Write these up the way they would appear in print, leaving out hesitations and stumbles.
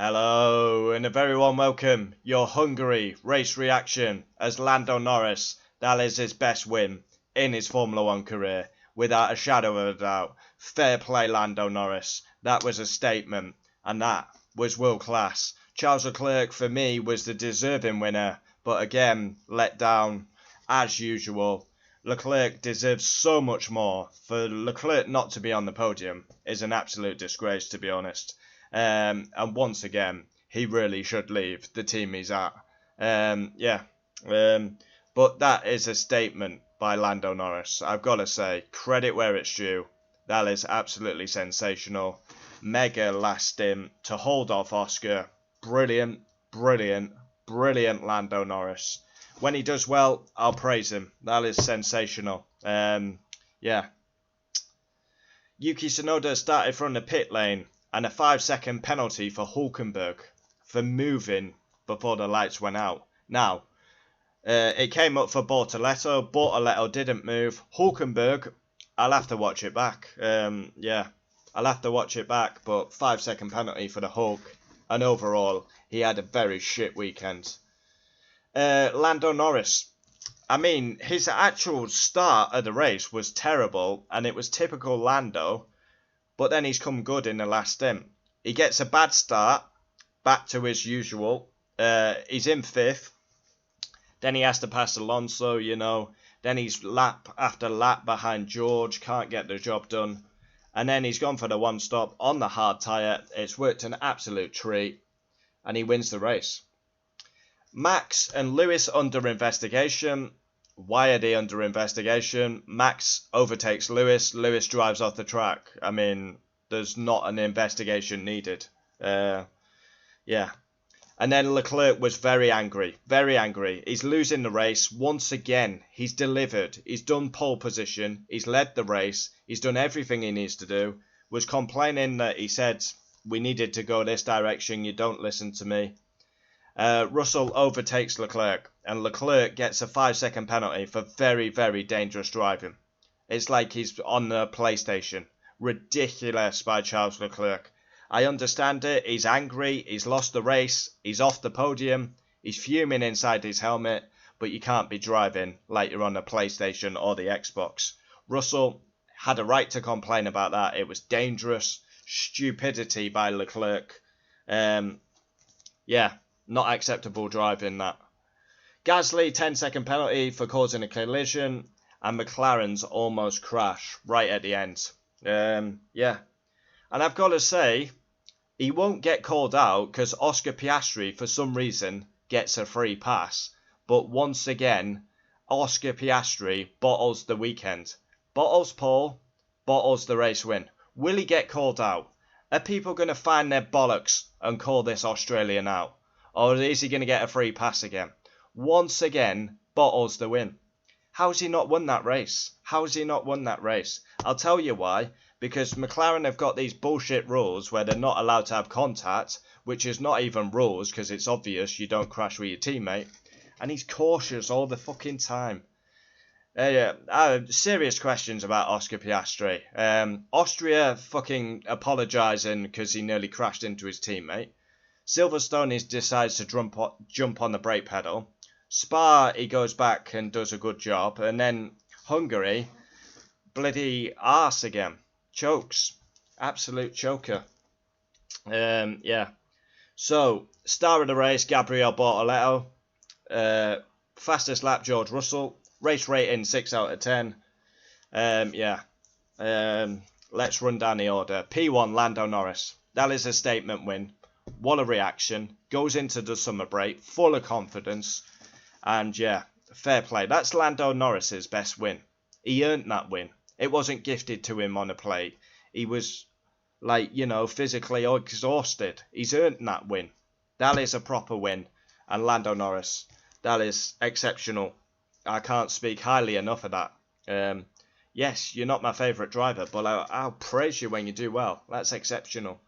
Hello, and a very warm welcome. Your Hungary race reaction as Lando Norris, that is his best win in his Formula 1 career, without a shadow of a doubt. Fair play, Lando Norris. That was a statement, and that was world class. Charles Leclerc, for me, was the deserving winner, but again, let down as usual. Leclerc deserves so much more. For Leclerc not to be on the podium is an absolute disgrace, to be honest. And once again, he really should leave the team he's at. But that is a statement by Lando Norris. I've got to say, credit where it's due. That is absolutely sensational. Mega last stint to hold off Oscar. Brilliant, brilliant, brilliant Lando Norris. When he does well, I'll praise him. That is sensational. Yuki Tsunoda started from the pit lane, and a 5-second penalty for Hülkenberg for moving before the lights went out. Now, it came up for Bortoleto. Bortoleto didn't move. Hülkenberg, I'll have to watch it back. I'll have to watch it back, but 5-second penalty for the Hulk. And overall, he had a very shit weekend. Lando Norris. I mean, his actual start of the race was terrible, and it was typical Lando. But then he's come good in the last stint. He gets a bad start, back to his usual. He's in 5th. Then he has to pass Alonso, Then he's lap after lap behind George, can't get the job done. And then he's gone for the one stop on the hard tyre. It's worked an absolute treat. And he wins the race. Max and Lewis under investigation. Why are they under investigation? Max overtakes Lewis. Lewis drives off the track. I mean, there's not an investigation needed. And then Leclerc was very angry. Very angry. He's losing the race. Once again, he's delivered. He's done pole position. He's led the race. He's done everything he needs to do. Was complaining that he said, we needed to go this direction. You don't listen to me. Russell overtakes Leclerc, and Leclerc gets a 5-second penalty for very, very dangerous driving. It's like he's on the PlayStation. Ridiculous by Charles Leclerc. I understand it. He's angry. He's lost the race. He's off the podium. He's fuming inside his helmet, but you can't be driving like you're on the PlayStation or the Xbox. Russell had a right to complain about that. It was dangerous. Stupidity by Leclerc. Not acceptable driving that. Gasly, 10-second penalty for causing a collision. And McLaren's almost crash right at the end. And I've got to say, he won't get called out because Oscar Piastri, for some reason, gets a free pass. But once again, Oscar Piastri bottles the weekend. Bottles pole, bottles the race win. Will he get called out? Are people going to find their bollocks and call this Australian out? Or is he going to get a free pass again? Once again, bottles the win. How's he not won that race? How's he not won that race? I'll tell you why. Because McLaren have got these bullshit rules where they're not allowed to have contact, which is not even rules because it's obvious you don't crash with your teammate. And he's cautious all the fucking time. Serious questions about Oscar Piastri. Austria fucking apologising because he nearly crashed into his teammate. Silverstone, he decides to jump on the brake pedal. Spa, he goes back and does a good job. And then Hungary, bloody arse again. Chokes. Absolute choker. So, star of the race, Gabriel Bortoleto. Fastest lap, George Russell. Race rating, 6 out of 10. Let's run down the order. P1, Lando Norris. That is a statement win. What a reaction. Goes into the summer break, full of confidence. And fair play. That's Lando Norris's best win. He earned that win. It wasn't gifted to him on a plate. He was, physically exhausted. He's earned that win. That is a proper win. And Lando Norris, that is exceptional. I can't speak highly enough of that. Yes, you're not my favourite driver, but I'll praise you when you do well. That's exceptional.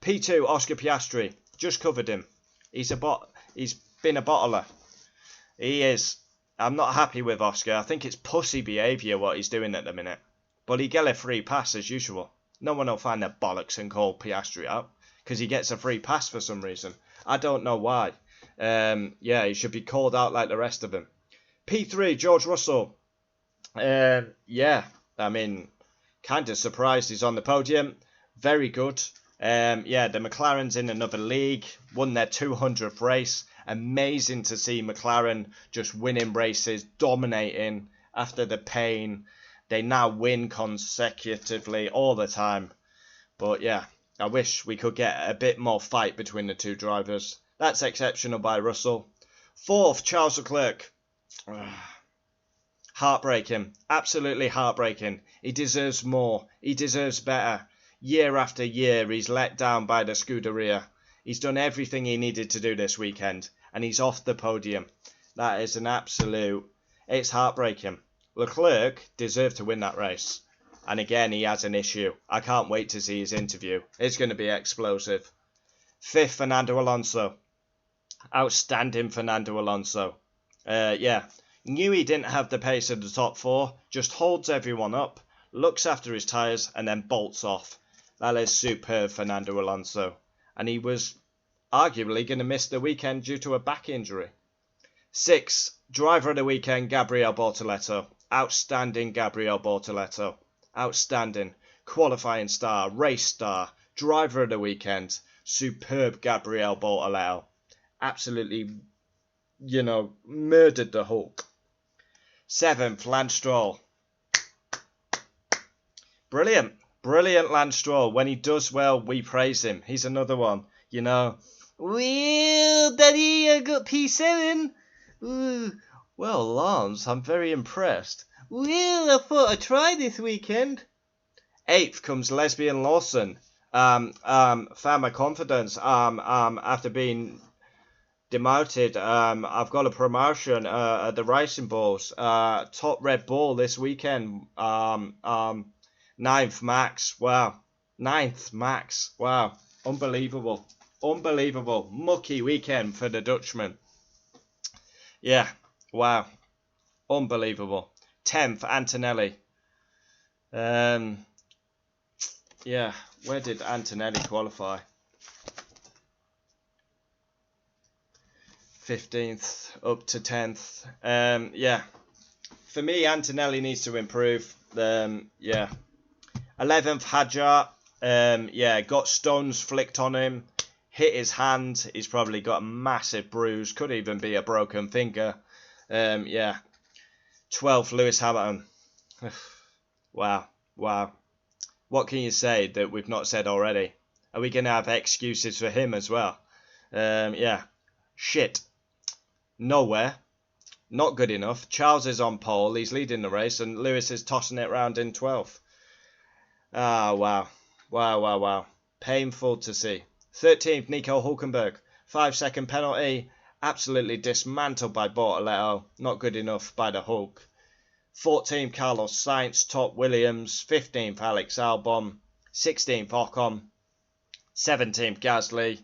P2, Oscar Piastri. Just covered him. He's been a bottler. He is. I'm not happy with Oscar. I think it's pussy behaviour what he's doing at the minute. But he get a free pass as usual. No one will find their bollocks and call Piastri out. because he gets a free pass for some reason. I don't know why. Yeah, he should be called out like the rest of them. P3, George Russell. Yeah, I mean, kind of surprised he's on the podium. Very good. Yeah, the McLaren's in another league. Won their 200th race. Amazing to see McLaren just winning races, dominating after the pain. They now win consecutively all the time. But yeah, I wish we could get a bit more fight between the two drivers. That's exceptional by Russell. 4th, Charles Leclerc. Heartbreaking. Absolutely heartbreaking. He deserves more. He deserves better. Year after year, he's let down by the Scuderia. He's done everything he needed to do this weekend, and he's off the podium. That is an absolute... It's heartbreaking. Leclerc deserved to win that race. And again, he has an issue. I can't wait to see his interview. It's going to be explosive. 5th, Fernando Alonso. Outstanding Fernando Alonso. Yeah. Knew he didn't have the pace of the top 4. Just holds everyone up. Looks after his tyres and then bolts off. That is superb, Fernando Alonso. And he was arguably going to miss the weekend due to a back injury. 6th, driver of the weekend, Gabriel Bortoleto. Outstanding Gabriel Bortoleto. Outstanding. Qualifying star, race star, driver of the weekend. Superb Gabriel Bortoleto. Absolutely, murdered the Hulk. 7th, Lance Stroll. Brilliant. Brilliant Lance Stroll. When he does well, we praise him. He's another one. Well, Daddy, I got P7. Ooh. Well, Lance, I'm very impressed. Well, I thought I'd try this weekend. 8th comes Lesbian Lawson. Found my confidence. After being demoted, I've got a promotion at the Racing Bulls. Top Red Bull this weekend. 9th max. Wow. 9th max. Wow. Unbelievable. Unbelievable. Mucky weekend for the Dutchman. Yeah. Wow. Unbelievable. 10th, Antonelli. Yeah. Where did Antonelli qualify? 15th up to 10th. Yeah. For me, Antonelli needs to improve. Yeah. 11th, Hadjar. Yeah, got stones flicked on him. Hit his hand. He's probably got a massive bruise. Could even be a broken finger. Yeah. 12th, Lewis Hamilton. Wow. Wow. What can you say that we've not said already? Are we going to have excuses for him as well? Yeah. Shit. Nowhere. Not good enough. Charles is on pole. He's leading the race. And Lewis is tossing it around in 12th. Ah, wow. Wow, wow, wow. Painful to see. 13th, Nico Hülkenberg. 5-second penalty. Absolutely dismantled by Bortoleto. Not good enough by the Hulk. 14th, Carlos Sainz. Top Williams. 15th, Alex Albon. 16th, Ocon. 17th, Gasly.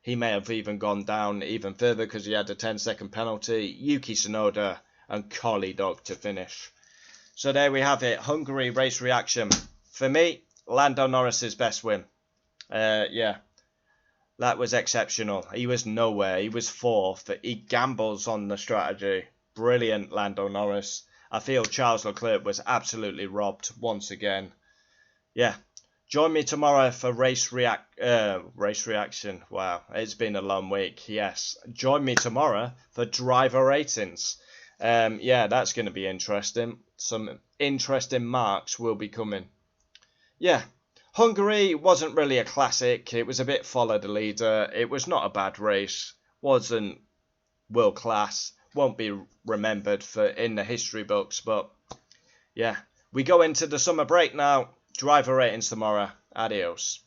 He may have even gone down even further because he had a 10-second penalty. Yuki Tsunoda and Collie Dog to finish. So there we have it. Hungary race reaction. For me, Lando Norris's best win. Yeah, that was exceptional. He was nowhere. He was 4th. He gambles on the strategy. Brilliant, Lando Norris. I feel Charles Leclerc was absolutely robbed once again. Yeah. Join me tomorrow for race reaction. Wow, it's been a long week. Yes. Join me tomorrow for driver ratings. Yeah, that's going to be interesting. Some interesting marks will be coming. Yeah, Hungary wasn't really a classic. It was a bit follow the leader. It was not a bad race. Wasn't world class. Won't be remembered for in the history books. But yeah, we go into the summer break now. Driver ratings tomorrow. Adios.